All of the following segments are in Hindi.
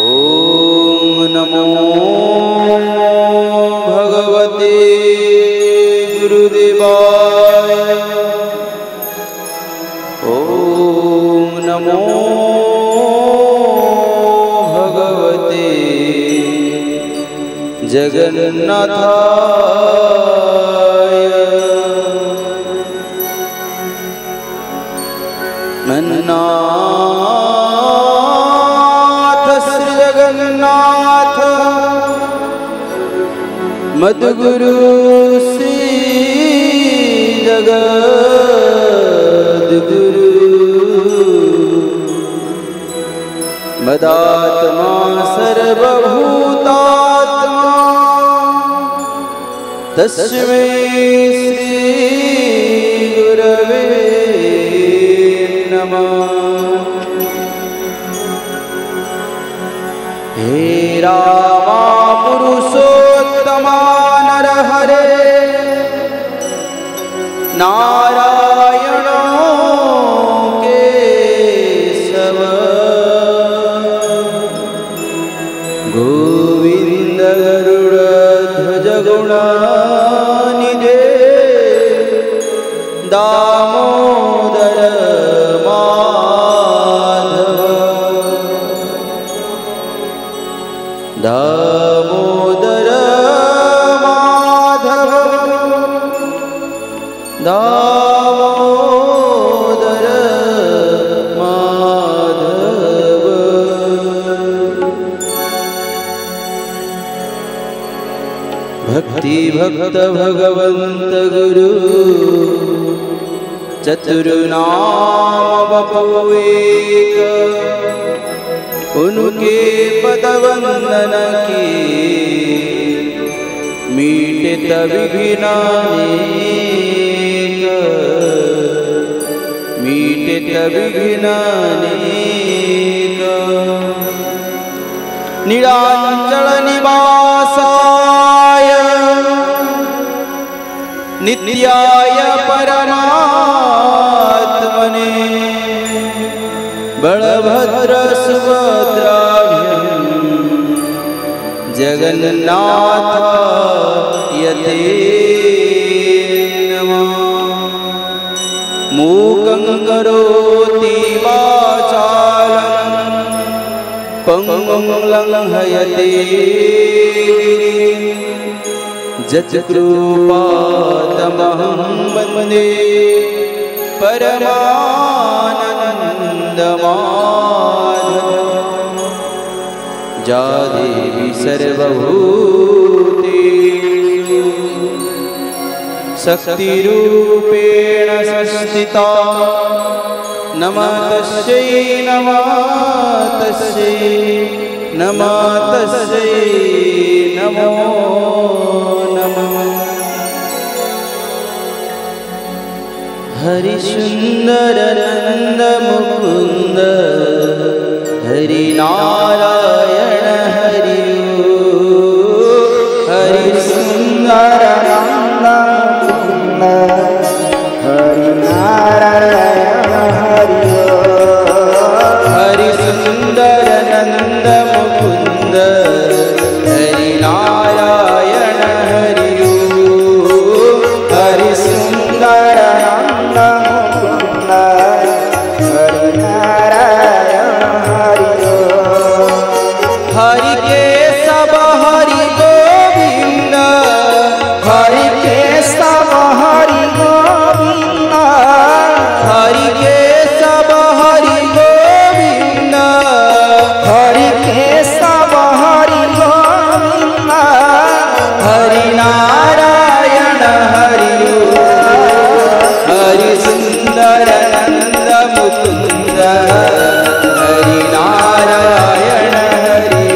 ओम नमो भगवते गुरुदेवाय। ओम नमो भगवते जगन्नाथाय। मन्नाथ श्री जगन्नाथ मद्गुरु श्री जगद्गुरु मदात्मा सर्वभूतात्मा तस्मै श्री गुरवे नमः। हे रामा पुरुषोत्तमा नरहरे नारायण केशव गोविंद गरुड़ध्वज गुणानिधे दामोदर माधव दामोदर माधव दामोदर माधव। भक्ति भक्त भगवंत गुरु चतुर्नाम बपुएक उनके पद वंदन की मीटे तविघ्न अनेक मीटे तविघ्न अनेक। नीलांचल निवासाय नित्याय परमात्मने बलभद्र सुभद्राभ्यां जगन्नाथाय नमः। मूकं करोति वाचालं पंगुं लंघयते जत्कृपातमहं वन्दे परमानन्दमाधव। या देवी सर्वभूतेषु शक्तिरूपेण संस्थिता नमः तस्यै नमः तस्यै नमः तस्यै नमो नमः। हरि सुंदर नंद मुकुंद हरि नारायण हरि हरि सुंदर नंद मुकुंद हरि नारायण हरि हरि सुंदर नंद मुकुंद हरि नारायण हरि हरि सुंदर नंद मुकुंद हरि नारायण हरि हरि के सब हरि गोविंद हरि के सब हरि गोविंद हरि के सब हरि गोविंद हरि के सब हरि गोविंद हरि नारायण हरि हरि सुंदर नंद मुकुंद हरि नारायण हरि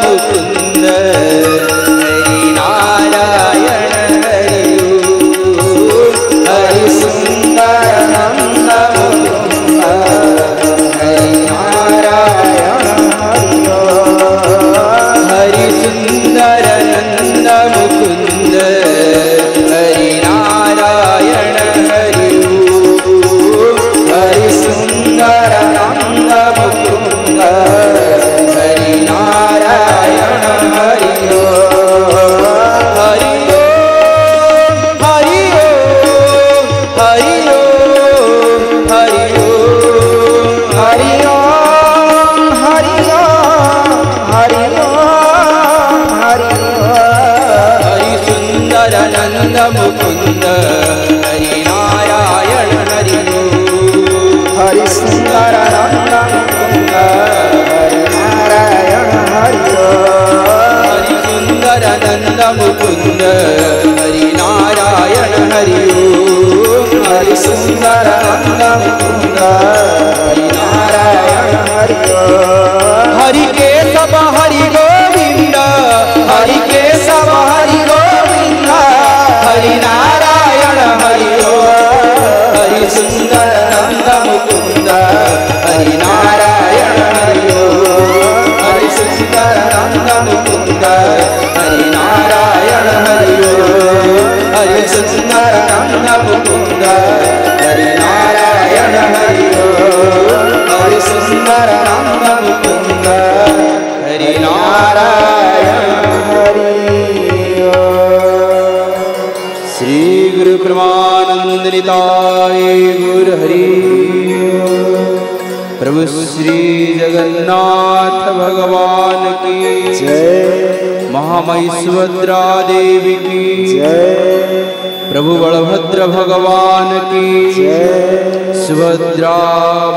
मुकुंद हरि नारायण हरि हरि सुंदर नंद मुकुंद हरि नारायण हरि सुंदर नंद मुकुंद हरि नारायण हरि हरि सुंदर नंद मुकुंद हरि नारायण हरि हरि हरि हरि हरि हरि हरि हरि हरि सुंदर नंद मुकुंद हरि नारायण हरि हरि सुंदर नंद मुकुंद हरि नारायण हरि हरि सुंदर नंद मुकुंद हरि नारायण हरि हरि सुंदर नंद मुकुंद हरि नारायण हरि हरि केशव हरि गोविंद हरि केशव हरि गोविंद हरि नारायण हरि हरि सुंदर नंद मुकुंद हरि नारायण हरि हरि सुंदर नंद मुकुंद हरि नारायण हरि हरि सुंदर नंद मुकुंद हरि नारायण हरि हरि सुंदर नंद मुकुंद हरि नारायण हरि श्री गुरु परमानंद निताय गुरु हरि प्रभु श्री जगन्नाथ भगवान की जय महामाई सुभद्रा देवी की जय प्रभु बलभद्र भगवान की जय सुभद्रा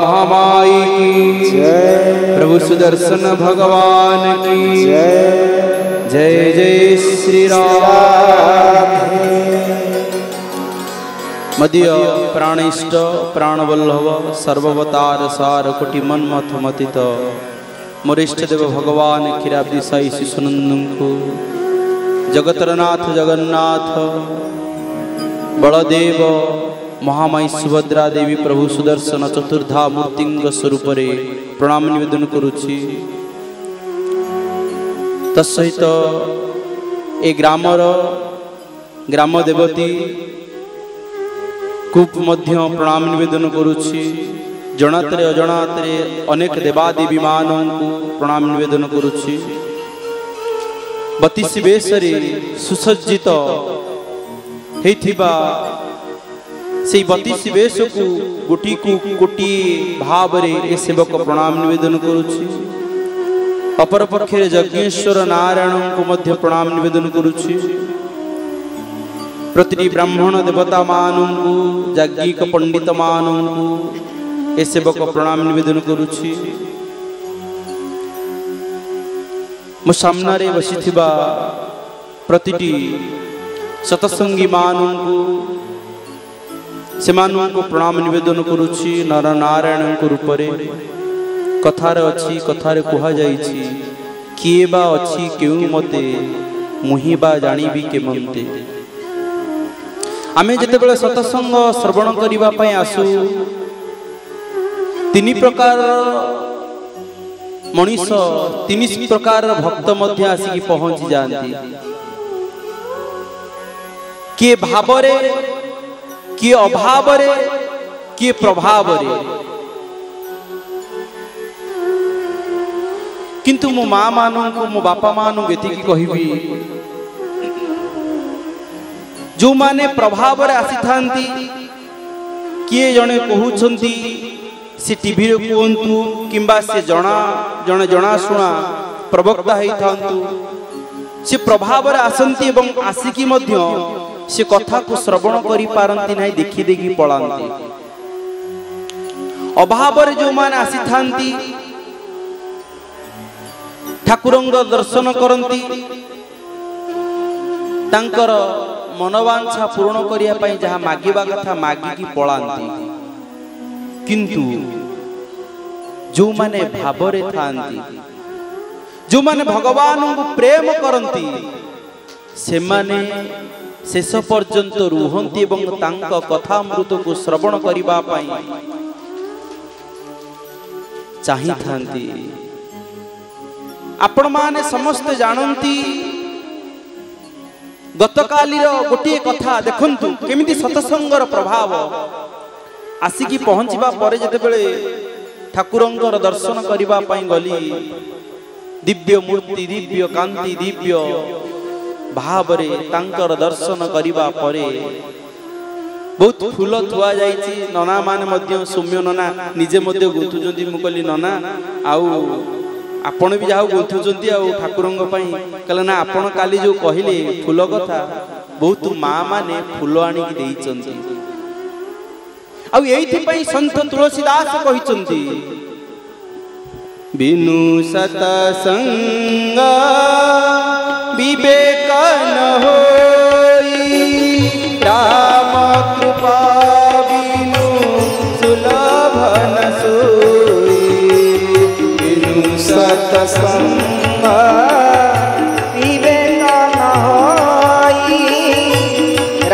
महामाई की जय प्रभु सुदर्शन भगवान की जय जय जय श्री राम मध्य प्राणिष्ट प्राणवल्लभ सर्ववतार सार कोटि मन्मथ मतित मोर इष्टदेव भगवान क्षीराब्दी साई शिशुनंदन को जगतरनाथ जगन्नाथ बलदेव महामाई सुभद्रा देवी प्रभु सुदर्शन चतुर्धा मूर्तिंग स्वरूप प्रणाम निवेदन करुछि। तत्सहित ए ग्रामर ग्राम देवती खूब मध्य प्रणाम निवेदन करुछि। जनातरे अजनातरे अनेक देवादेवी मानों को प्रणाम निवेदन करुछि। बतीसी बेशरे सुसज्जित हेथिबा से बतीसी बेश को गोटी को कोटी भाव रे सेवक प्रणाम निवेदन करुछि। अपर पक्षे यज्ञेश्वर नारायण को मध्य प्रणाम निवेदन करुछि। प्रति ब्राह्मण देवता मानों को याज्ञिक पंडित मानों को ए सेवक प्रणाम निवेदन करुछि। मो सामने बसिथिबा प्रतिटी सतसंगी मानों को सेमानों को प्रणाम निवेदन करुछि। नर नारायण को रूप रे कथार अछि कथारे कुहा जाइछि किए बा अछि केउ मते मुहि बा जानिबी केमंते। आमे जते बेले सतसंग श्रवण करिबा पय आसु तीन प्रकार मनीष तीन प्रकार भक्त मध्य आसिकी पहुंची जाती। किए भावरे किए अभावरे किए प्रभावरे। किंतु मो माँ मानू को मो बापा मानू एति कहबी जो माने प्रभाव रे आसी थांती किए जने कहउछंती से टीवी रे कोंतु किंबा से जने जनाशुना प्रवक्ता हेई थांतु से प्रभाव रे आसंती एवं आसिकी मध्य से कथा को श्रवण करि पारंती नाही देखि देखि पळांती। अभाव रे जो माने आसी थांती ठाकुरंग दर्शन करंती तांकर मनोवांछा पूर्ण करिया पई जहा मागिबा कथा मागिकी पळांती। किंतु जो माने भावरे थांती जो माने भगवान को प्रेम करती से माने शेष पर्यंत रुहंती एवं तांका कथामृत को श्रवण करिबा पाई चाही थांती। आपण माने समस्त जानती गतकाली गोटे कथा देखंतु केमिति सतसंगर प्रभाव आसिकी पहुंचबा परे जते बेले ठाकुरंकर दर्शन करिबा पाई गली दिव्य मूर्ति दिव्य कांति दिव्य भावरे तांकर दर्शन करिबा परे बहुत फूल थुआ जाइछि नना माने मध्य सौम्य नना निजे मध्य गुथुजंती मु कहली नना आउ आपण भी जाऊ गुथुजंती आउ ठाकुरंग पई कहले ना आपण काली जो कहिले फूल कथा बहुत मां माने फूल आनी की देइचंती आउ एइथि पई संत तुलसीदास कहिचंती बिनु सतसंग विवेक न होई राम कृपा बिनु सुलभ न सोई बिनु सतसंग विवेक न होई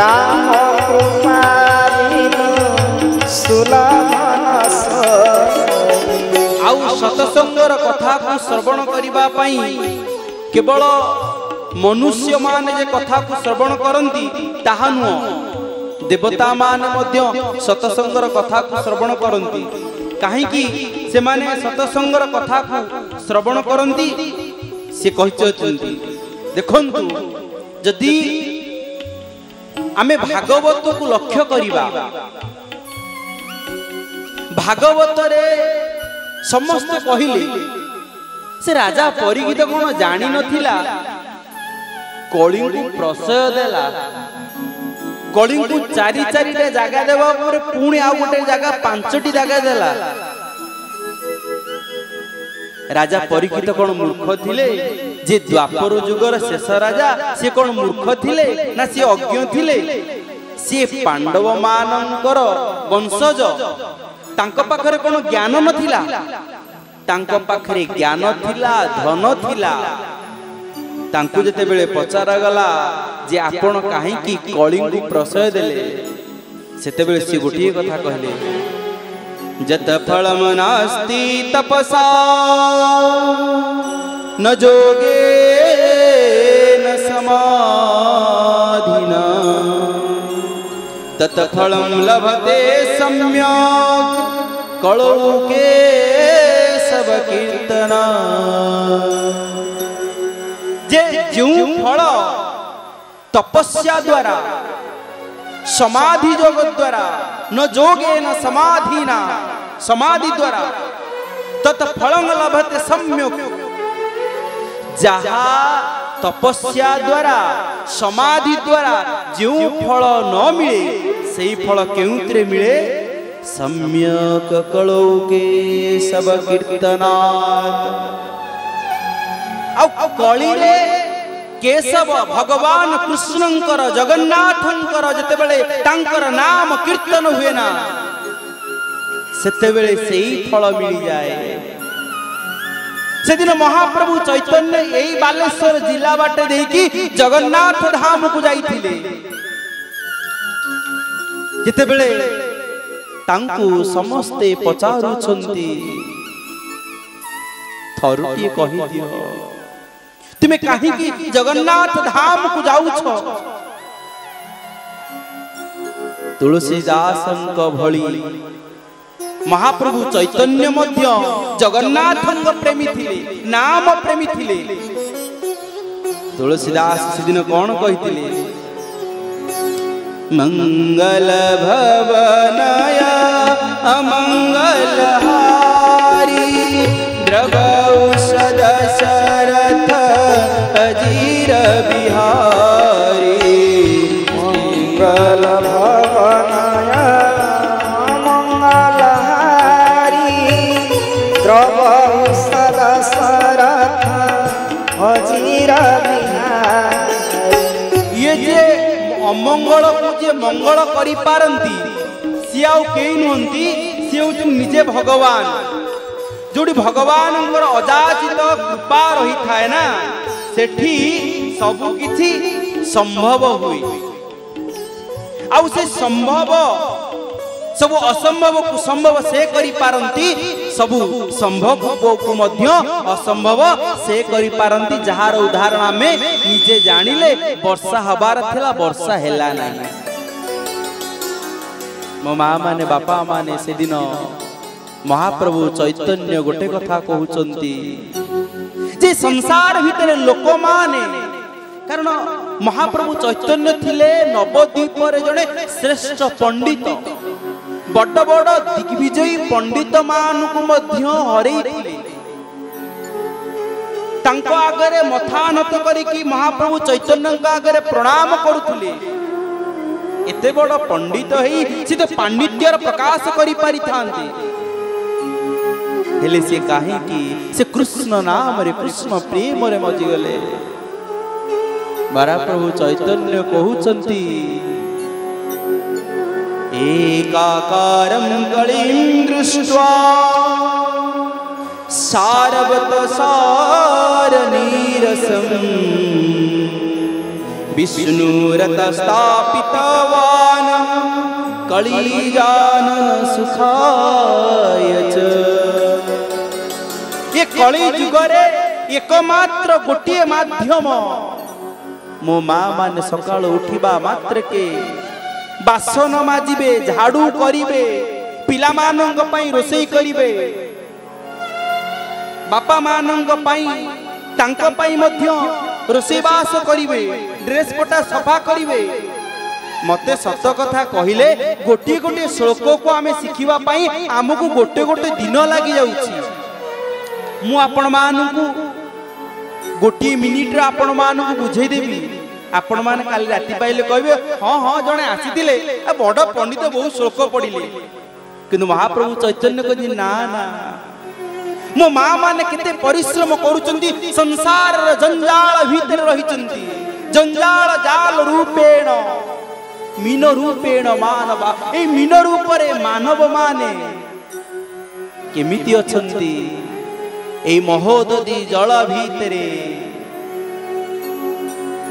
राम कृपा बिनु सुलभ न सोई। आउ सतसंगर कथा को श्रवण करिबा पई केवल मनुष्य माने जे कथा को श्रवण करंती ताहा नुह देवता माने मध्य सतसंगर कथा को श्रवण करंती काहे कि से माने सतसंगर कथा को श्रवण करंती से कहिचंती देखंतु जदि आमे भागवत को लक्ष्य करिबा भागवत रे समस्त कहिले से राजा परिगित कोन जानि नथिला कलिंग को प्रशय देला कलिंग को चारि चारिटा जागा देबा पर पुणी आ गोटे जागा पांचटी जागा देला राजा परिगित कोन मूर्ख थिले जे द्वापर युगर शेष राजा से कोन मूर्ख थिले ना से अज्ञ थिले से पांडव मानकर वंशज तांक पाखरे कोन ज्ञान नथिला तांक पाखरे ज्ञान थिला धन थिला तांकु जते बेले पचारा गला जे आपण काहे की कलिंग प्रशय देले सेते बेले से गोटिए कथा कहले जत फलम नास्ति तपसा न जोगे न समाधिना तत फलम लभते सम्यक कलौके सब कीर्तना जे जो फल तपस्या द्वारा समाधि योग द्वारा न जोगे न समाधिना समाधि द्वारा तत फलं लभते सम्यक जहा तपस्या द्वारा समाधि द्वारा जो फल न मिले सही फल केउतरे मिले सम्यक कलौके सब कीर्तनात् कली रे केशव भगवान कृष्णंकर जगन्नाथंकर जते बेले तांकर नाम कीर्तन हुए ना सेते बेले सेही फल मिल जाए। से दिन महाप्रभु चैतन्य एई बालेश्वर जिला बाटे देकी जगन्नाथ धाम को जाइथिले जते बेले तांकु समस्ते पचारुछंती थरुटी कहि दियो तुमे काहे की जगन्नाथ धाम को जाउ छ तुलसीदासंक भली महाप्रभु चैतन्य मध्य जगन्नाथंक प्रेमी थिले नाम प्रेमी थिले तुलसीदास सेदिन कोन कहिथिले मंगल भवनया अमंगल हारी द्रव औषध शरथ अजीर बिहारी मंगल भवनया अमंगल हारी द्रव औषध शरथ अजीर बिहारी। ये जे अमंगल को जे मंगल करि पारंती सी आउ केई नहंती सी होचुं निजे भगवान जोड़ी भगवान अजाचित कृपा रही थाए ना सेठी सब किछि संभव हुई आउ से संभव सब असंभव को संभव से करि पारंती सब संभव को मध्य असंभव से करि पारंती जहार उदाहरण में निजे जानिले वर्षा हबार थिला वर्षा हेला नाही मो माँ माने बापा माने से दिन महाप्रभु चैतन्य गोटे कथा कहउचंती जे संसार भितर लोक माने कारण महाप्रभु चैतन्य थिले नवद्वीप रे जने श्रेष्ठ पंडित बड़ बड़ दिग्विजयी पंडित मान को मध्य हरैथिले तांको आगरे मथा नत करिकी महाप्रभु चैतन्य आगरे प्रणाम करुथिले एते बड़ पंडित हई से तो पांडित्यर प्रकाश करि पारि थांते हेले से काहे कि से कृष्ण नाम रे कृष्ण प्रेम रे मजि गले महाप्रभु चैतन्य कहउचंती एकाकारं कलिं दृष्ट्वा सारवत सार नीरसं विष्णुरत स्थापितवान् कलिजान सुखाय च ये कलि जुगरे एकमात्र गोटे माध्यम मो माँ मान सकाळ उठिबा मात्र के बासन माजिबे झाड़ू करिबे पिला मानंग पई रोसई करिबे बापा मानंग पई तांका पई मध्य रोसई बास करिबे ड्रेस पटा सफा करिबे मते सत कथा कहिले गोटी गोटी श्लोक को आमे सिखिबा पई हमकु गोटे गोटे दिन लागि जाउछि मु आपण मानंगु गोटी मिनिट रे आपण मानंगु बुझेई देबी आपण मान काली राति पाइले कहबे हां हां जणे आसीतिले बड़ पंडित बहुत श्लोक पढ़िले किंतु महाप्रभु चैतन्य कहनि ना ना मो माँ माने केते परिश्रम करूचंती संसार जंजाल भीतर रहिचंती जंजाल जाल रूपेण मीन रूपेण मानव ए मीन रूप रे मानव माने केमिति अछंती ए महोदधी जल भीतरे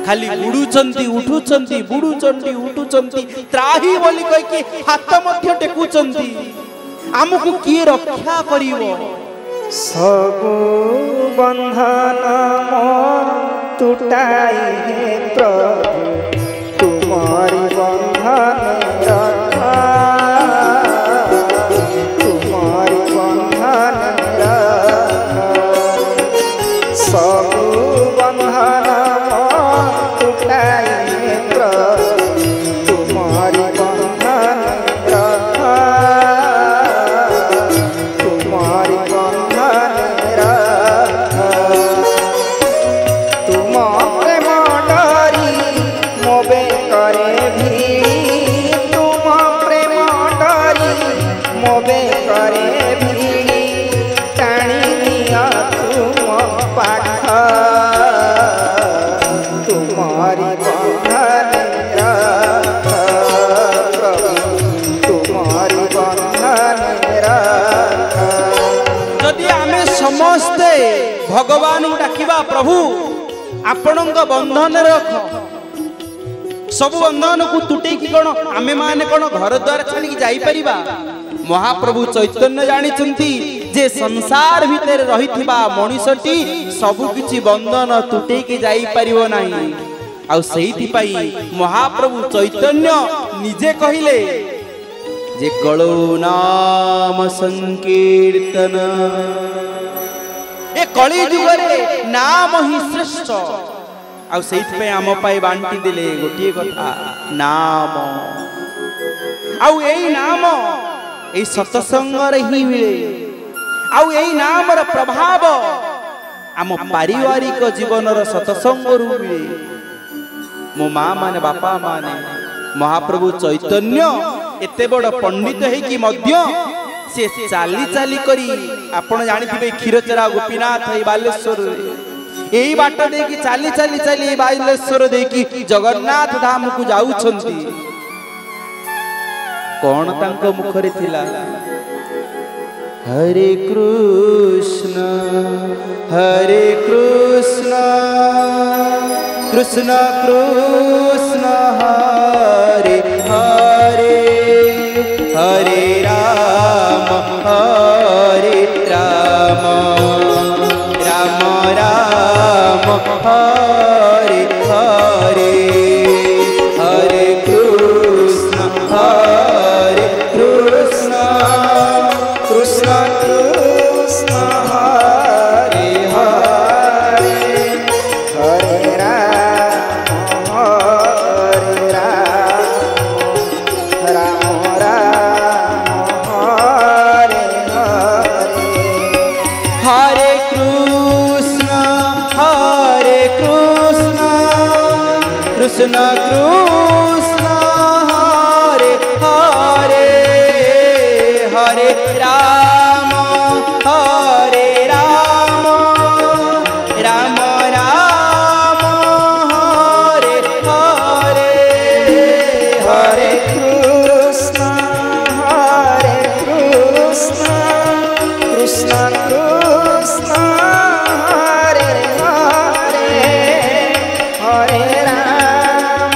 खाली बुडुचंती उठुचंती बुडुचंती उठुचंती त्राही बोली कह कि हाथ मध्य टेकुचंती आमको किए रक्षा करिवो सब बंधन मोर टूटाई है प्रभु तुम्हारी बंधन रखा तुम्हारी बंधन रखा सब बंधन भगवान डाकिबा प्रभु आपणक बंधन रख सब बंधन को तुटे कि कोन आमे माने कोन घर द्वार छाड़ी जाई परिबा महाप्रभु चैतन्य जानिचंती जे संसार भीतर रहिथिबा मनुष्यटी सब किछि बंधन तुटे कि जाई परिबो नाही आ सेहिति पई महाप्रभु चैतन्य निजे कहिले जे कळो नाम संकीर्तन ए कली जुगरे नाम ही श्रेष्ठ आ सेहिति पे आम पाई बांटी देले गोटिए कथा नाम आउ एई नाम एई सत्संग रे ही मिले आउ एई नाम र प्रभाव आम पारिवारिक जीवन र सत्संग रु मिले मो माँ माने बापा माने महाप्रभु चैतन्य एते बड़ पंडित है कि मध्य से चाली चाली करी आपण जानिथिबे क्षीरचरा गोपीनाथ ए बालेश्वर एई बाट दे कि चाली चाली चाली ए बालेश्वर दे कि जगन्नाथ धाम को जाउछंती कोन तांको मुखरे थिला हरे कृष्ण कृष्ण कृष्ण हरे हरे हरे राम राम राम हरे हरे हरे कृष्ण कृष्ण कृष्ण कृष्ण हरे हरे हरे राम राम राम हरे हरे हरे कृष्ण कृष्ण कृष्ण हरे हरे हरे राम राम राम हरे हरे हरे कृष्ण कृष्ण कृष्ण हरे हरे हरे राम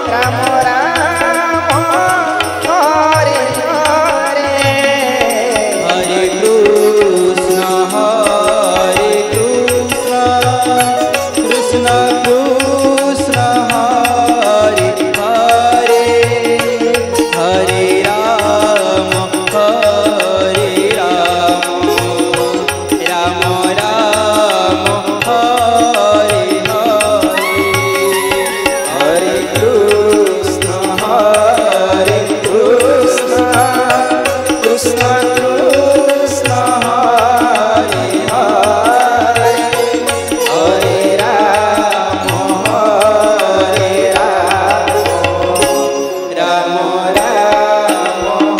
राम राम हरे हरे हरे कृष्ण कृष्ण कृष्ण हरे हरे हरे राम राम राम हरे हरे हरे कृष्ण कृष्ण कृष्ण हरे हरे हरे राम राम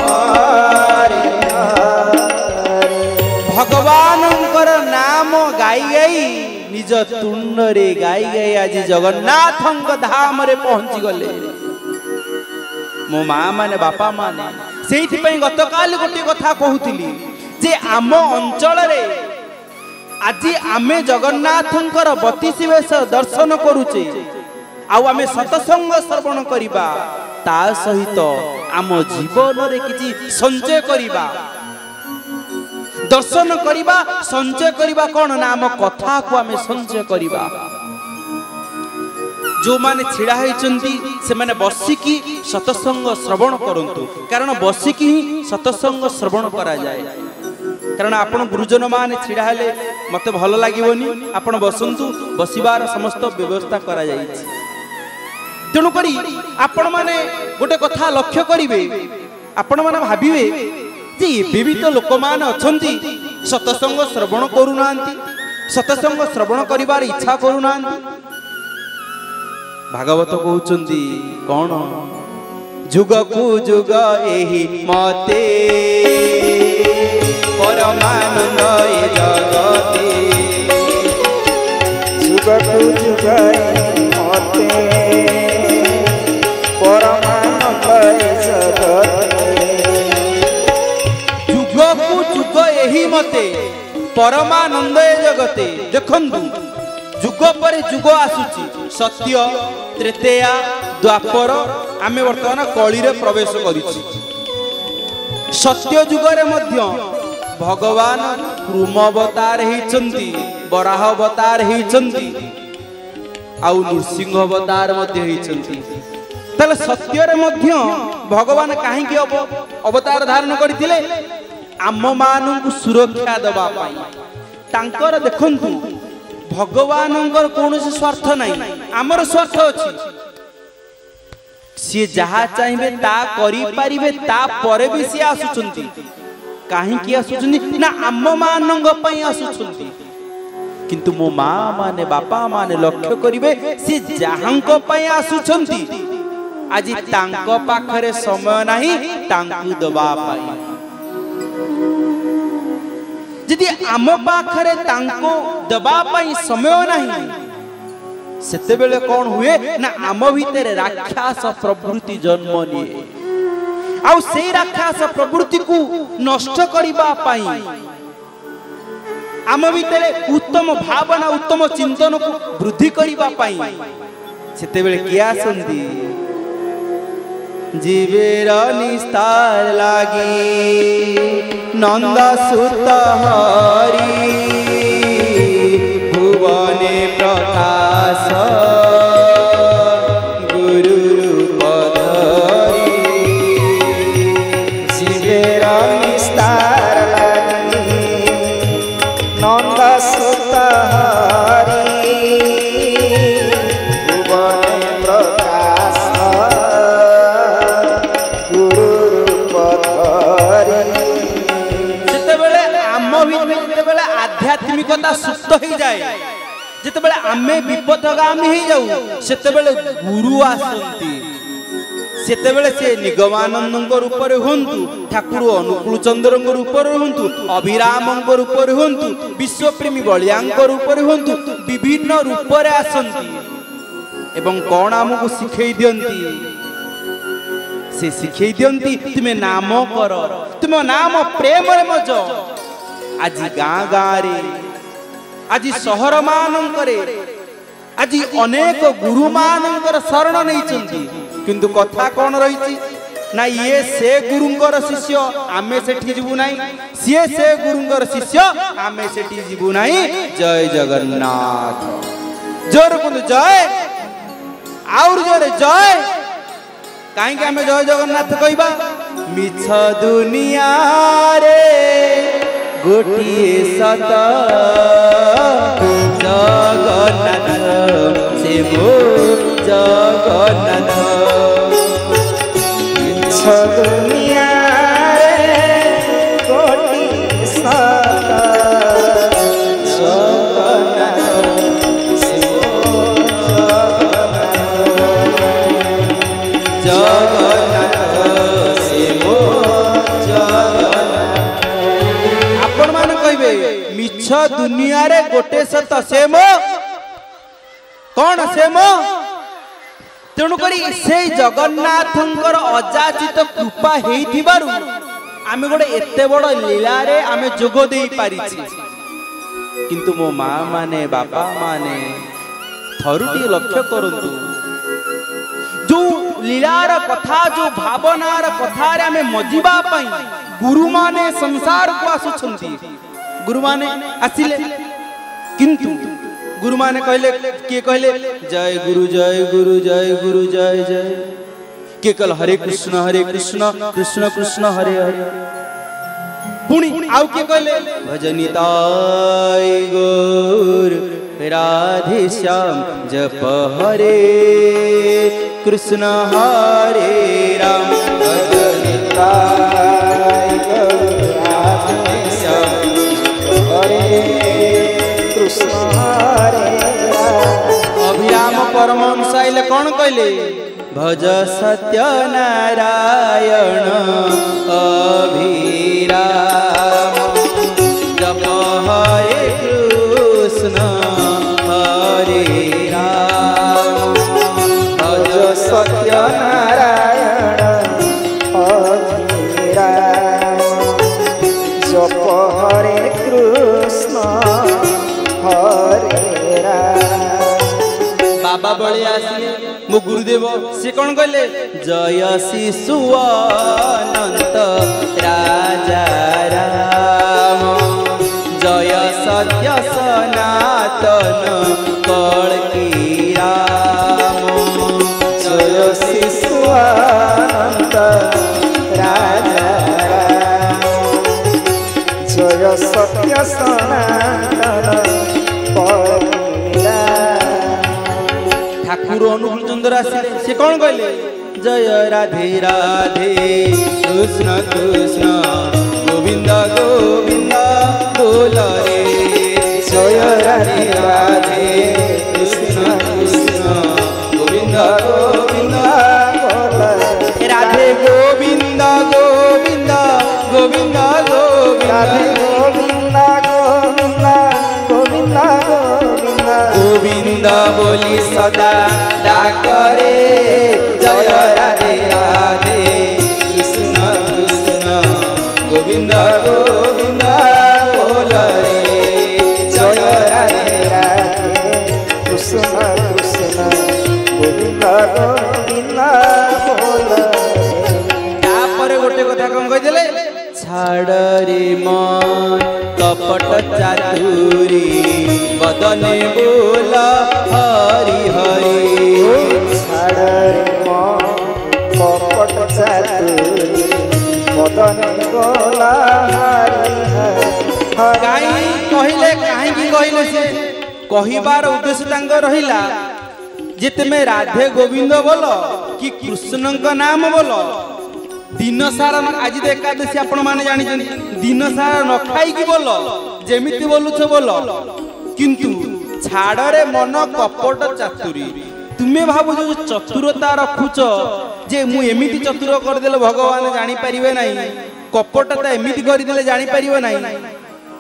हरे हरे भगवानंकर नाम गाई गाई निज तुंड रे गाई गाई आज जगन्नाथ धाम रे पहुंची गले मो माँ माने बापा माने से गत काल गोटे कथा कहूली जे आम अंचल रे आज आमे जगन्नाथंकर 32 वेश दर्शन करुचे आमे सतसंग श्रवण करिबा ता सहित आम जीवन रे किछि संचय करिबा दर्शन करिबा संचय करिबा कोन ना आम कथा को आमे संचय करिबा जो माने छिड़ा होइचंती से माने बसिकी सतसंग श्रवण करंतु कारण बसिकी ही सतसंग श्रवण करा जाए कारण आपण गुरुजन माने छिड़ा हेले मते भल लागिवनी आपण बसंतु बसिबार समस्त व्यवस्था करा जाईछि तेणु करी आपण माने गोटे कथा लक्ष्य करिवे आपण माने भाबिवे जे एबे भी तो लोक मान अछंती सतसंग श्रवण करूनांती सतसंग श्रवण करिवार इच्छा करूनांती भागवत कहउचंती कोन जुग कु जुग एही मते परमानंद ए जगते जुग कु जुग एही मते परमानंद ए जगते जुग कु जुग एही मते परमानंद ए जगते देखंतु जुग पर जुग आसुची सत्य त्रेतेया द्वापर आमे वर्तमान कली रे प्रवेश करिछि सत्य जुग रे मध्य भगवान कृम अवतार हेचंती वराह अवतार हेचंती आउ नृसिंह अवतार मध्य हेचंती तले सत्य रे मध्य भगवान काहे कि अवतार धारण करथिले आम मानु सुरक्षा दबा पाई तांकर देखंतु भगवानंकर कौनसी स्वार्थ नहीं आमर स्वार्थ अच्छी सी जहा चाहिए ता करी पारिबे ता परे भी सी आसुचंती काहेकि आसुचंती ना आम मानंग पई आसुचंती किंतु मो माँ माने बापा माने लक्ष्य करिवे सी जहांक पई आसुचंती आज तांको पाखरे समय नाही तांकु दबा पाई यदि आम पाखरे तांको दबा पाई समय नहीं सेते बेले कौन हुए ना आम भीतर राक्षस प्रवृत्ति जन्म निये आउ से राक्षस प्रवृत्ति को नष्ट करिबा पाई आम भितर उत्तम भावना उत्तम चिंतन को वृद्धि करिबा पाई सेते बेले किए आसंती जीवेर निस्तार लागी नंद सुत हरि भुवने प्रकाश गुरु रूप धरि जीवेर निस्तार लागी नंद सुत हरि भुवने प्रकाश गुरु रूप धरि आध्यात्मिकता सुप्त हो जाए जिते आमे विपथगामी हो जाऊ सेते गुरु आसंती सेते से निगमानंद रूप हूँ ठाकुर अनुकूल चंद्र रूप हूँ अभिराम रूप हूँ विश्वप्रेमी बलिया रूप हूँ विभिन्न रूप आसंती एवं कौन आमको शिखई दियंती से शिखई दियंती तुम्हें नाम कर तुम नाम प्रेम मज आज गाँ गाँ रे आज सहर मानकरे आज अनेक गुरु मानकर शरण नहीं किंतु कथा कौन रही ना ये से गुरुंकर शिष्य आमे सेठी जीवु नाही सीए से गुरुंकर शिष्य आमे सेठी जीवु नाही। जय जगन्नाथ जोर कुंद जय आउर जोरे जय कहीं आमे जय जगन्नाथ कहबा मिछ दुनिया रे गोटिए सत जगन्नाथ से मो जगन्नाथ मिछ दुनिया रे गोटिए सत जगन्नाथ से मो जगन्नाथ से मो मिछ दुनिया रे गोटे सत से मो कौन से मो तेणु करी से जगन्नाथंकर अजाचित कृपा हेइथिबारु आमे गोटे एते बड़ लीला रे आमे जोग देई पारिछि किंतु मो माँ माने बापा माने थरुटी लक्ष्य करंतु जो लीलार कथा जो भावनार कथा रे आमे मजिबा पई गुरु माने संसार को आसुछंती गुरु माने आसिले किंतु गुरु माने कहले के कहले जय गुरु जय गुरु जय गुरु जय जय के कहल हरे कृष्ण कृष्ण कृष्ण हरे हरे पुणी आउ के कहले भजनिताय गौर राधे श्याम जप हरे कृष्ण हरे राम भजनिताय गौर राधे श्याम हरे कृष्ण हरे अभिराम परमहंस आइले कौन कहले भज सत्य नारायण अभिराम जप हरे कृष्ण हरे राम भज सत्य नारायण अभिराम जप हरे कृष्ण हरे राम। बाबा बड़े आसिले मो गुरुदेव से कौन कहले जय शिशु अनंत राजा राम जय सत्य सनातन कल्की राम जय शिशु अनंत राजा राम जय सत्य सनातन कल्की राम। ठाकुर अनुकूल चंद्र आसिले से कौन कहले जय राधे राधे कृष्ण कृष्ण गोविंद गोविंद बोल रे जय राधे राधे कृष्ण कृष्ण गोविंद गोविंद बोल राधे गोविंद गोविंद गोविंद गोविंद राधे गोविंद गोविंद गोविंद गोविंद गोविंद बोली सदा डाकरे जय राधे राधे कृष्ण चातुरी बदने बोल हरि हरि छाड़ कपट चातुरी बदने बोल हरि हरि काई कहले काहे कहले से कहिबार उद्देश्य तांग रहिला जे तुमे राधे गोविंद बोलो कि कृष्ण का नाम बोलो दिन सारा आज तो एकादशी आपण माने जानी दिन सारा न खाई की बोलो जेमिति बोलुछ बोलो किंतु छाड़रे मन कपट चातुरी तुमे भाबु जो चतुरता रखुच जे मु एमिति चतुर कर देले भगवान जानी परिबे नाही कपटता एमिति कर देले जानी परिबे नाही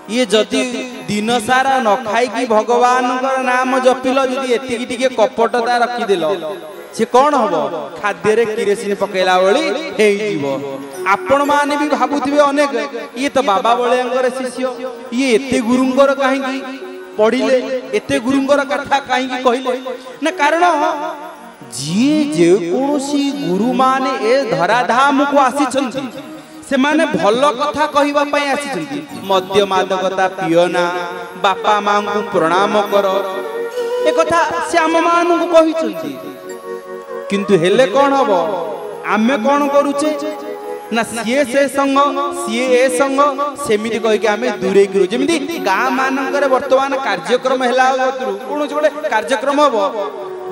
ये जदि दिन सारा न खाई की भगवान नाम जपिल जदि एतिकी टिके कपटता रखिदेल से कौन हम खाद्य रे किरोसिन पकेला बळी हेई जीवो आपण माने भी भाबुथिबे अनेक ये तो बाबा बळेंगर शिष्य ये एते गुरुंगर काहे की पढिले एते गुरुंगर कथा काहे की कहिले ना कारण जी जे कोनोसी गुरु माने ए धराधाम को आसीछंती से माने भल कथा कहवा पई आसीछंती मद्य मादकता पियना बापा मां को प्रणाम कर ए कथा से हम मान को कहिछंती किंतु हेले कौन हम आमे कौन करूचे ना सीए से संग सीए ए संग सेमिति कहि के आमे दूरे करू जेमिति गां मानकर वर्तमान कार्यक्रम हैला कोन जोडे कार्यक्रम हबो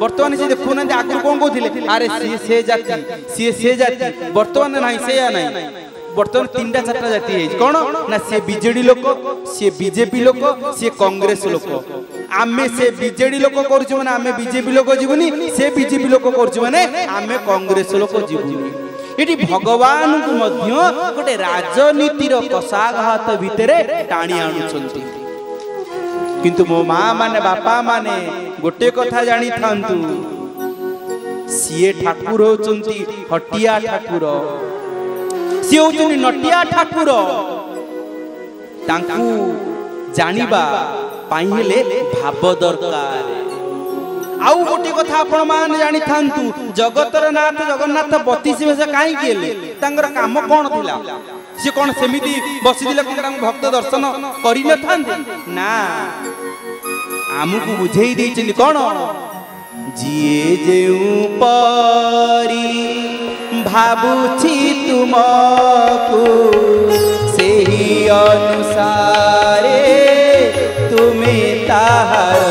वर्तमान से देखु ना आगु कोन कहथिले अरे सीए से जाति वर्तमान नाही से या नाही वर्तमान तीनटा चारटा जाति है कौन ना सी बीजेडी लोक सी बीजेपी लोक सी कांग्रेस लोक आमे से बीजेडी लोक करछु माने आमे बीजेपी लोक जीवनी से बीजेपी लोक करछु माने आमे कांग्रेस लोक जीवनी एटी भगवान को मध्य गोटे राजनीतिर कसाघात भितरे टाणी आनुछंती किंतु मो मां माने बापा माने गोटे कथा जानी थांतु सीए ठाकुर होचंती हटिया ठाकुर सी होचंती नटिया ठाकुर तांकू जानिबा पाई हेले भाव दरकार आउ गोटे कथा आपण मान जानी थांतु जगतर नाथ जगन्नाथ 32 वर्ष काहे केले तांगर काम कोन थिला से कोन सेमिति बसी दिले कोन भक्त दर्शन करि न थांते ना आमुकु बुझेई देइछली कोन जिए जेउ परी भाबुछि तुमको सेही अनुसारे तुमे ताहार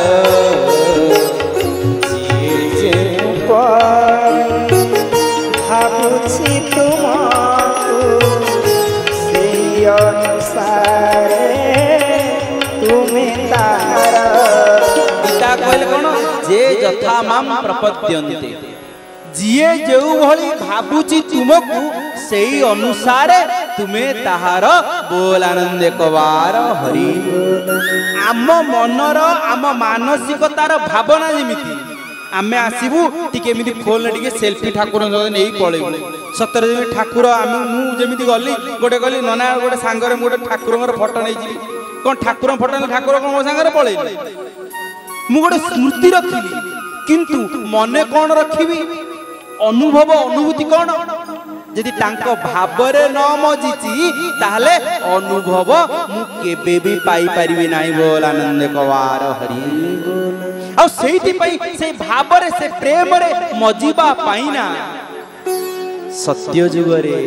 भाबुछि तुमको सेही अनुसारे तुमे ताहार गीता कहले कोन जे यथा माम प्रपद्यन्ते जिए जेउ भली भाबुछि तुमको सेही अनुसारे तुमे ताहार बोल आनंद कवार हरि आम मनर आम मानसिकतार भावना जेमिति आमे आसीबु टिके एमिति फोन टिके सेल्फी ठाकुर नै पळेबु सतर जे ठाकुर आमे मु जेमिति गली गोटे गली नना गोटे सांगरे गोटे ठाकुरर फोटो नै जिबी कोन ठाकुर फोटो नै ठाकुर कोन मो सांगरे पळेबु मु गोटे स्मृति रखिली किंतु मने कोन रखिबी अनुभव अनुभूति कौन यदि तांको भावरे न मजिची ताहले अनुभव मु केबे भी पाई परिबे नाही बोल आनंद कवार हरि आ सेहिति पई से भावरे से प्रेम रे मजिबा पाइना सत्य जुगरे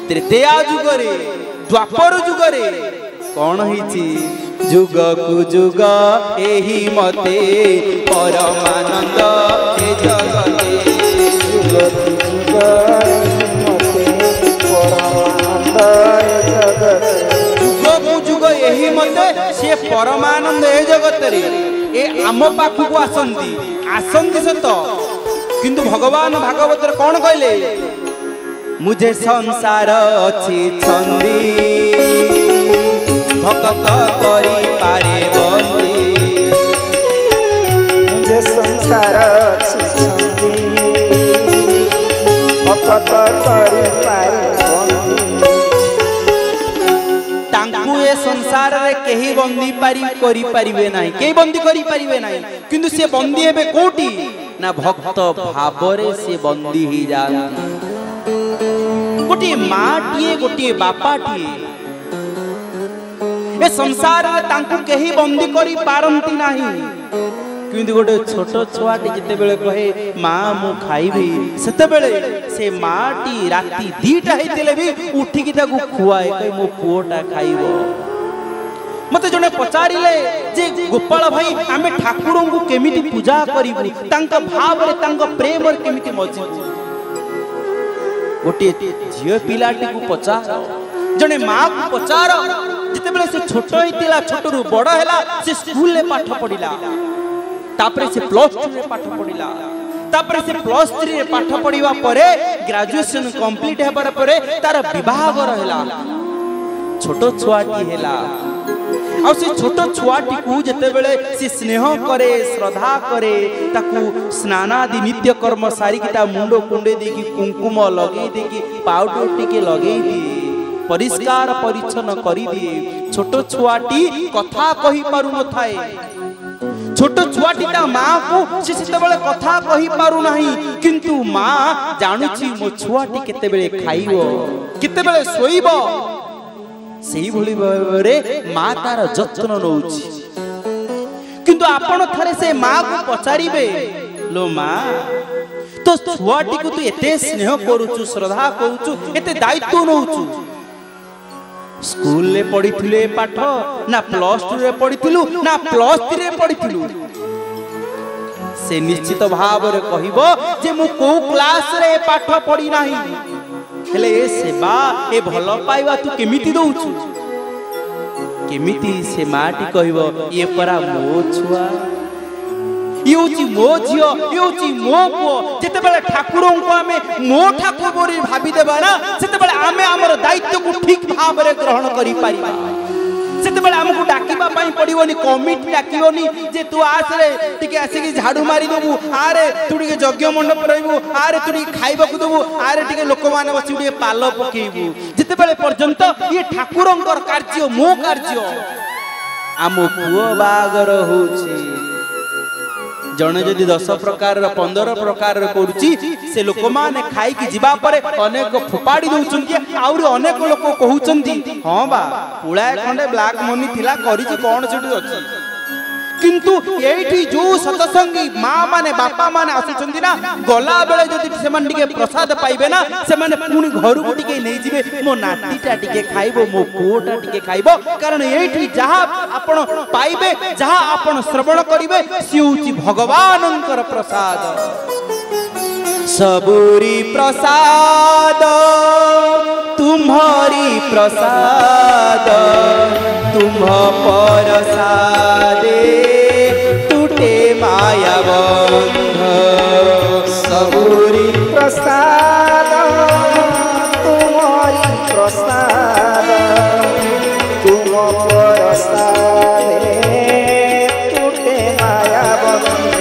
त्रेतया जुगरे द्वापर जुगरे कौन हिची जुग कु जुग एही मते परमानंद ए जगते जुग यही मते से परमानंद ए जगत रे ए आम पाखु को आसंती सत किंतु भगवान भागवत रे कौन कहले मुझे संसार अछि छंदी भक्त करी पारे बंदी मुझे संसार अछि छंदी भक्त करी पारे तांकु ए संसार रे केही बंदी करी परिबे नाही केही बंदी करी परिबे नाही किंतु से बंदी हेबे कोठी ना भक्त भावरे से बंदी ही जाती गोटे माँ टीए गोटे बापा टीए ए संसार में तांकु केही बंदी करी पारंती नाही किंतु गोटे छोट छुआटी जिते बेले कहे माँ मु खाइबी सेते बेले से माटी राती 2टा हेतिले भी उठी की ताकू खुआए कहे मो पुओटा खाइबो मते जने पचारिले जे गोपाल भाई आमे ठाकुरन को केमिति पूजा करिबु तांका भाव रे तांका प्रेम रे केमिति मजी गोटे झियो पिलाटी को पचार जने माँ को पचार जिते बेले से छोट हेतिला छोटरू बड़ हैला से स्कूल ले पाठ पढिला तापरे से +2 रे पाठ पढिला तापरे से +3 रे पाठ पढिवा परे ग्रेजुएशन कंप्लीट हेबार परे तार विवाह रहला छोटो छुआटी हैला आ से छोटो छुआटी को जते बेले से स्नेह करे श्रद्धा करे ताकू स्नानादि नित्य कर्म सारी किता मुंडो कुंडे देकी कुंकुम लगे देकी पाउडर टिके लगे दी परिष्कार परिच्छन करी दिए छोटो छुआटी कथा कहि पारु न थाए छोट छुआटी ता माँ को से बेले कथा कहि पारु नाही किंतु माँ जानुची मो छुआटी केते बेले खाइबो केते बेले सोइबो सेही भली भाबरे माँ तार जत्न नउची किंतु आपण थारे से माँ को पचारिबे लो माँ तो छुआटी को तू एते स्नेह करूचु श्रद्धा करूचु एते दायित्व नउचु स्कूल ले पढ़िथिले पाठ ना +2 रे पढ़िथिलु ना +3 रे पढ़िथिलु से निश्चित भाव रे कहिबो जे मु को क्लास रे पाठ पढ़ी नाही हेले ए सेवा ए भलो पाइबा तू केमिति दउछु केमिति से माटी कहिबो ये परा मो छुआ ये होची मो झियो ये होची मो पुओ जेते बेले ठाकुरन को आमे मो ठाकुर बोरी भाबी देबा ना सेते बेले आमे हमर दायित्व को ठीक भाव रे ग्रहण करि पारिबा सेते बेले हमकु डाकिबा पई पडिवनी कमिटी डाकिवनी जे तू आस रे टिके आसी की झाड़ू मारी देबू आरे तू टिके यज्ञ मंडप रहबू आरे तू टिके खाइबा को देबू आरे टिके लोक माने बसी टिके पालो पकेइबू जेते बेले पर्यंत ये ठाकुरंकर कार्य मो कार्य आमो पुओ बागर होची जने जदि 10 प्रकार 15 प्रकार करूची से लोक माने खाई की जीवा परे अनेक फुपाड़ी दउचंती आउरी अनेक लोक कहउचंती हां बा पुळाय खंडे ब्लैक मनी थिला करिची कोन सेठी अछि किंतु एठी जो सतसंगी मां माने बापा माने आसुचंती ना गला बेले जदि सेमान टिके प्रसाद पाइबे ना सेमाने पुनी घर को टिके नै जिवे मो नातीटा टिके खाइबो मो पुओटा टिके खाइबो कारण एठी जहा आपण पाइबे जहा आपण श्रवण करिवे सिउची भगवानंकर प्रसाद सबुरी प्रसाद तुम्हारी प्रसाद तुम परसादे टूटे माया बंध सबुरी प्रसाद तुम्हारी प्रसाद तुम परसादे टूटे माया बंध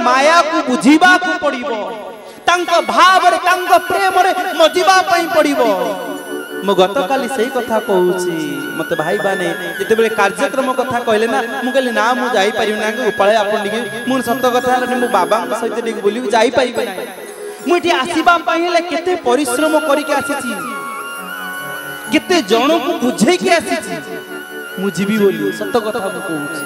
माया बुझीबा को पड़िबो तांको भाव रे तांको प्रेम रे मजिबा पई पड़िबो मो गतकाली सही कथा कहूची मते भाई बाने जते बेले कार्यक्रम कथा कहले ना मु कहले ना मु जाई परिबे ना उपाळे आपन दिगे मु सत्य कथा हला मु बाबा सहित दिगे बोली जाई परिबे ना मु एठी आसीबा पई हेले केते परिश्रम करी के आसीची केते जणो को बुझे के आसीची मु जीवी बोली सत्य कथा मु कहूची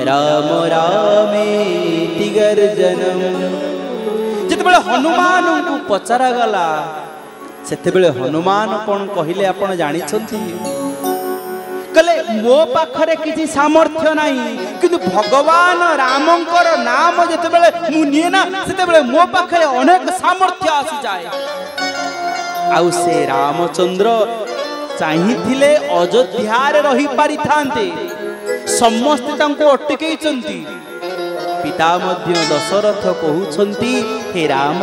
राम रामेति गर्जनम। जितेबाला हनुमान को पचरा गला सेतेबेले हनुमान कौन कहले आपण जानी छंती कहले मो पाखरे किसी सामर्थ्य नहीं किंतु भगवान रामंकर नाम जितेबेले मु निए ना सेतेबेले मो पाखरे अनेक सामर्थ्य आसी जाए। आउ से रामचंद्र चाहिथिले अयोध्या रे रही पारि थांते समस्त तांको अटकेइचंती। पिता मध्य दशरथ कहउचंती हे राम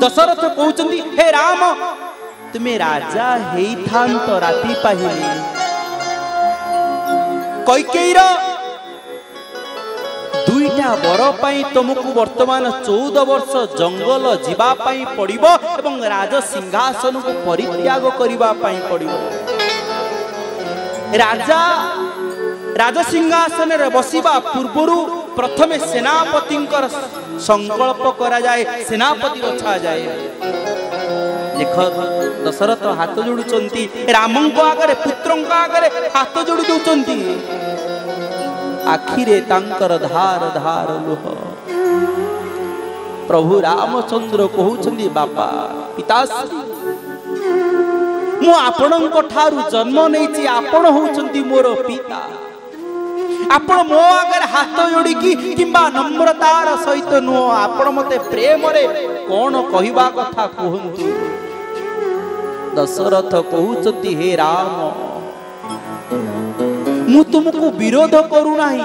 दशरथ कहउचंती हे राम तुम्हें राजा हेई थांत राति पाहिले कैकेयीर दुईटा बर पाई तुमको वर्तमान 14 वर्ष जंगल जीवा पाई पड़िबो एवं राज सिंहासन को परित्याग करिबा पाई पड़िबो। राजा राज सिंहासन रे बसिबा पूर्वरु प्रथमे सेनापति संकल्प करा जाए सेनापति रछा जाए। देख दशरथ हाथ जोड़ुचंती रामंको आगरे पुत्रंको आगरे हाथ जोड़ी दउचंती आखिरे तांकर धार धार लुह। प्रभु रामचंद्र कहउचंती बापा पिताश्री मु आपणंको ठारू जन्म नेछि आपण होउचंती मोर पिता आपण मो आगे हाथ जोड़ी किंबा नम्रतार सहित नुह आपण मते प्रेम रे कौन कहवा कथा कहतु। दशरथ कहउचती हे राम मु तुमको विरोध करू नाही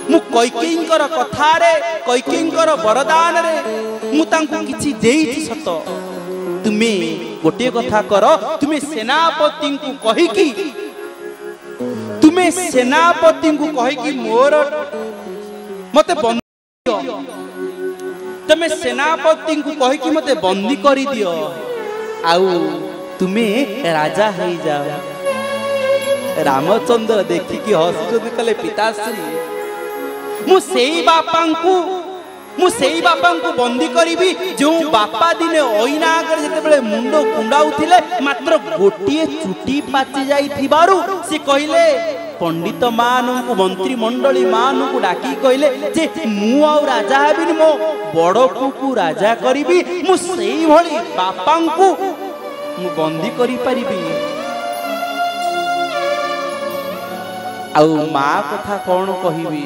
मु कैकेयींकर कथा रे कैकेयींकर वरदान रे मु तांको किछि देइछि सत तुमे गोटे कथा कर तुमे सेनापति को कहि कि तुम्हें सेनापति को कहि कि मोर मते बंदी तुम्हें सेनापति को कहि कि मते बंदी करी दियो आउ तुम्हें राजा हो जाओ। रामचंद्र देखी कि हसुचंद कहले पिताश्री मु सेई बापा को बंदी करी जो बापा दिने ओइना आगर जेतेबेले मुंडो कुंडाउथिले मात्र गोटिए चुटी पाचि जाई थिबारु से कहिले पंडित मानू मंत्री मंडली मानू को डाकी कहले जे मु आ राजा हेबिनी मो बड़ को राजा करिबी मु सेई भली बापा को मु बंदी करि परिबी। आउ मां कथा कोन कहिबी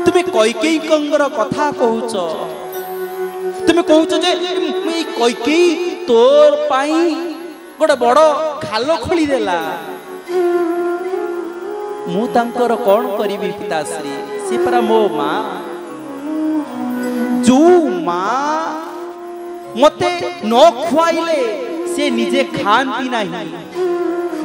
तुम्हें कैकेयींकर कथा कहूच तुम्हें कहूच जे कैकेयी तोर पाई गोटे बड़ खाल खोली देला मु तांकर कौन करी पिताश्री से परा मो मां जो मां मते न खुआइले से निजे खाती नहीं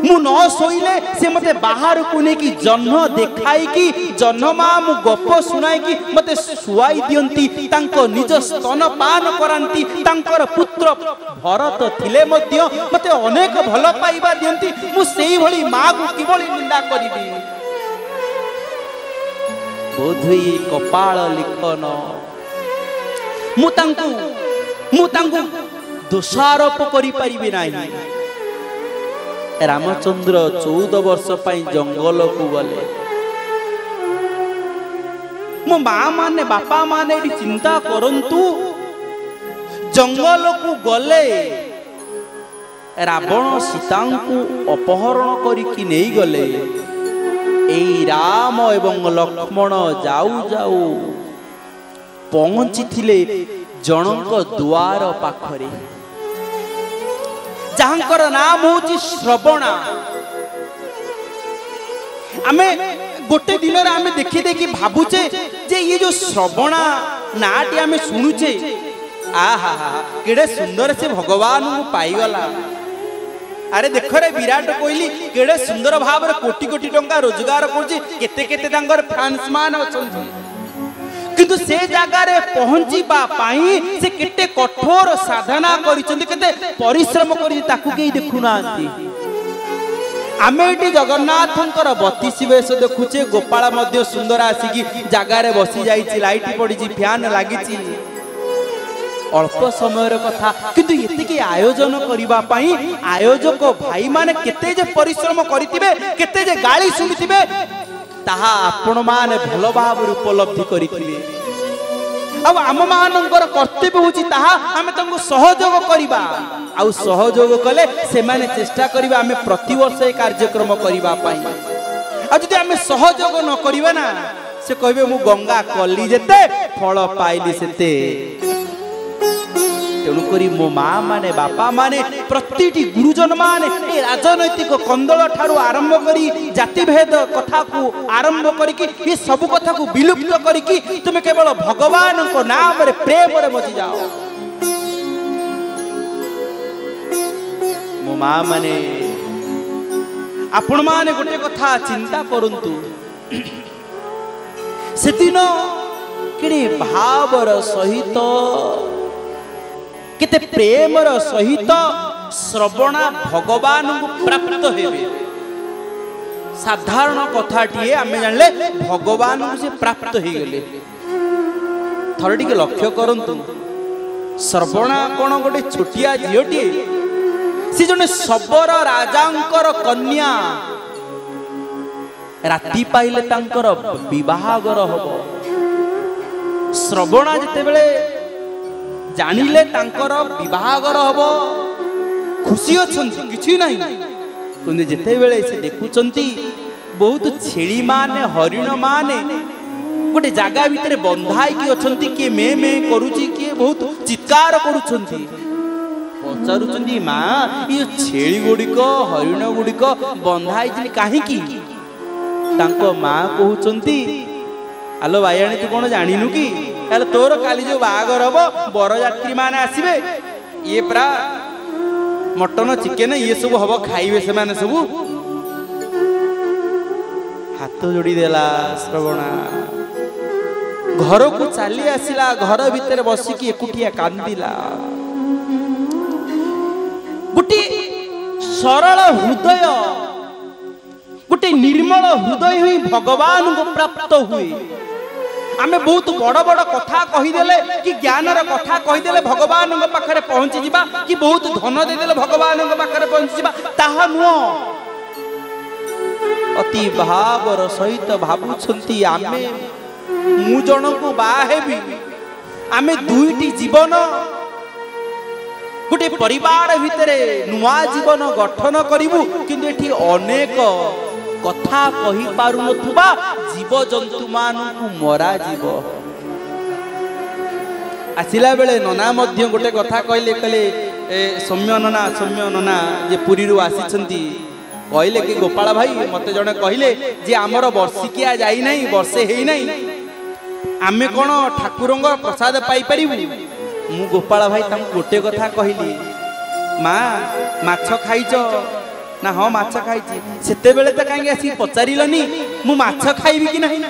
मु न सोइले से मते बाहर को ने की जन्म देखाई कि जन्म मां मु गप सुनाई कि मते सुआई दियंती तांको निज स्तन पान करांती तांकर पुत्र भरत थिले मध्य मते अनेक भल पाइबा दियंती मु सेई भली मां को किबली निंदा करिबी। बोधुई कपाल लिखन मु तांको दोषारोप करि परिबे नाही। रामचंद्र 14 वर्ष पाई जंगल को गले मो मां माने बापा माने चिंता करंतु जंगल को गले रावण सीता को अपहरण करिकी नहीं गले ए राम एवं लक्ष्मण जाऊ जाऊ पहुंची थिले जनक द्वार पाखरे जहांकर नाम होची श्रवणा। आमे गोटे दिन रे आमे देखि देखि भाबुचे जे ये जो श्रवणा नाटी आमे सुनुचे आहा केडे सुंदर से भगवान को पाईगला। अरे देख रे विराट कोहली केडे सुंदर भाव रे कोटी कोटी टंका रोजगार करछि केते केते तांगर फैंस मान अछंती किंतु से जगह रे पहुंचीबा पाई से केते कठोर साधना करिसंती केते परिश्रम करि ताकू के देखुनांती। आमे एटी जगन्नाथंकर 32 वेश देखुचे गोपाल मध्य सुंदर आसीकी जगह रे बसी जाईची लाइट पड़ीची फैन लागिची अल्प समय कथा किंतु एतिकी आयोजन करिबा पई आयोजक भाई माने केते जे परिश्रम करितिबे केते जे गाली सुनितिबे ताहा आपण माने भलो भाव उपलब्धि करितिबे। अब आम मानकर कर्तव्य होची ताहा आमे तंगु सहयोग करिबा आउ सहयोग कले से माने चेष्टा करिबा आमे प्रति वर्ष ए कार्यक्रम करिबा पई। आ जदि आमे सहयोग न करिबा ना से कहबे मु गंगा कली जेते फल पाइली सेते। तेणुकरी मो माँ माने बापा माने प्रतिटी गुरुजन माने ए राजनैतिक कंदल ठारू आरंभ करी जाति भेद कथा को आरंभ करिकी ये सब कथा को विलुप्त करिकी तुम केवल भगवान को नाम रे प्रेम रे मजी जाओ। मो माँ माने आपण माने गोटे कथा चिंता करंतु से दिन केड़े भावर सहित केते प्रेमर सहित श्रवणा भगवान को प्राप्त हेबे। साधारण कथाटी आमे जानले भगवान को से प्राप्त हे गेले। थरटी के लक्ष्य करंतु श्रवणा कोन गोटे छोटिया झियोटी से जने सबर राजांकर कन्या राति पाइले तांकर विवाहगर हबो। श्रवणा जते बेले जानिले तांकर विवाहगर हबो खुशी अछंती किछि नाही किंतु जते बेले से देखुचंती बहुत छेली माने हरिण माने गोटे जागा भितरे बंधाई की अछंती के मे मे करूची के बहुत चित्कार करूचंती पचारुचंती मां ये छेली गुडिको हरिण गुडिको बंधाई जिनि काहे की तांको मां कहउचंती आलो बायाणी तू कोन जानिनु की ताले तोर काली जो बागर हबो बरयात्री माने आसीबे ये प्रा मटन चिकेन ये सब हबो खाइबे से माने सब हाथ जोड़ी देला श्रवणा घर को चली आसिला घर भीतर बसिकी एकुटिया कांदिला। गुटी सरल हृदय गोटे निर्मल हृदय ही भगवान को प्राप्त हुए। आमे बहुत बड़ बड़ कथा कहीदेले कि ज्ञानर कथा कहीदेले भगवान पाखरे पहुंची जिबा कि बहुत धन देदेले भगवान पाखरे पहुंची जिबा ताहा नुह। अति भावर सहित भाबुछंती आमे मु जन को बा हेबी आमे दुईटी जीवन गोटे परिवार भितरे नुआ जीवन गठन करिबु किंतु एठी अनेक कथा कही पारु नथुबा जीव जंतु मानकु मरा जीव। आसिला बेले नना मध्य गोटे कथा कहले कहले सौम्य नना जे पुरी रु आसीछंती कहले कि गोपाल भाई मते जने कहले जे हमर वर्षिकिया जाई नाही वर्षे हेई नाही आमे कोन ठाकुरंग प्रसाद पाई परिबु। मु गोपाल भाई तम गोटे कथा कहली मां माछ खाइचो ना हाँ माछ खाई सेते बेले तो कहीं आसी पचारिलनी मु माछ खाइबी कि नहीं।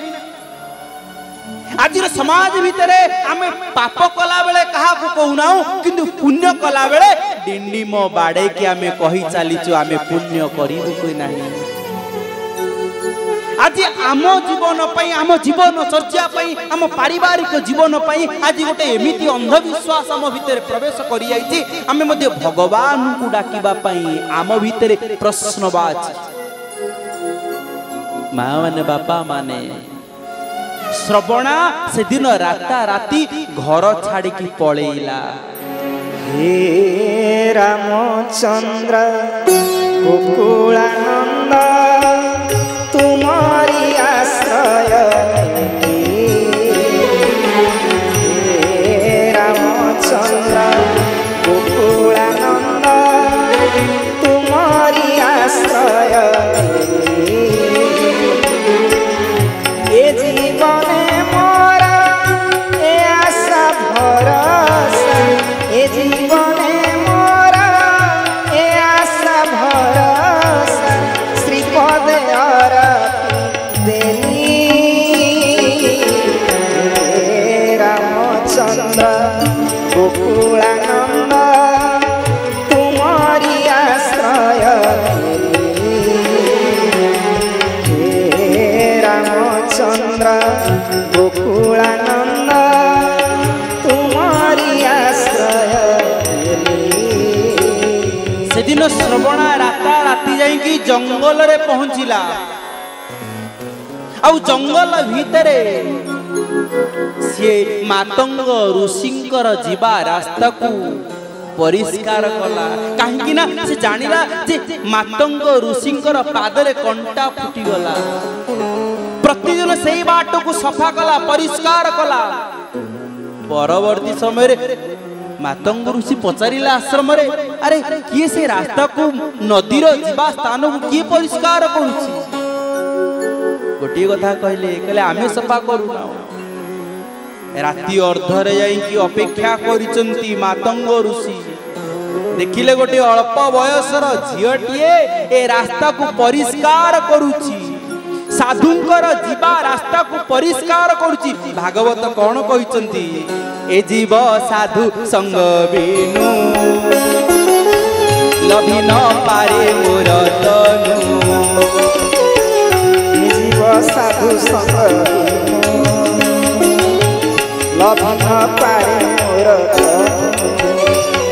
आज समाज भितर आमे पाप कला बेले कहा को कहूना किंतु पुण्य कला बेले डिंडी मो बाड़े कि आमे कही चलीचु आमे पुण्य करिबु कोई नहीं। आज आम जीवन पई आम जीवन चर्चा पई आम पारिवारिक जीवन पई आज गोटे एमिति अंधविश्वास आम भितर प्रवेश करि आइछि। आमे मध्ये भगवान को डाकिबा पई आम भितर प्रश्नवाच मां माने बापा माने श्रवणा से दिन राता राती घर छाड़ी की पळेइला। हे रामचंद्र गोकुलानंद तुम्हारी आश्रय हे रामचंद्र गोकुलानंद तुम्हारी आश्रय ए जीवने मोरा ए आशा भरोसा ए जीवने मोरा ए आशा भरोसा श्रीपद रामचंद्र गोकुलानंद तुम्हारी आश्रय हे रामचंद्र गोकुलानंद तुम्हारी आश्रय श्रवणा राता राति जाइकी जंगल रे पहुंचिला आउ जंगल भितरे से मातंग ऋषिंकर जीवा रास्ता को परिष्कार कला कहीं ना से जानिला जे मातंग ऋषिंकर पादरे कंटा फुटी गला प्रतिदिन से बाट को सफा कला परिष्कार कला परवर्ती समय रे मातंग ऋषि पचारिला आश्रम रे अरे किए से रास्ता को नदीर जीवा स्थान को किए परिष्कार करूची गोटे कथा कहले आमे सफा करूना राति अर्धरे जाइकी अपेक्षा करिसंती मातंग ऋषि देखिले गोटे अल्प बयसर झियटिए ए रास्ता को परिष्कार करूची साधुंकर जीवा रास्ता को परिष्कार करूची भागवत कौन कहिसंती ए जीव साधु संग बिनु लभी न पारे मोर तनु ए जीव साधु संग बिनु लभी न पारे मोर तनु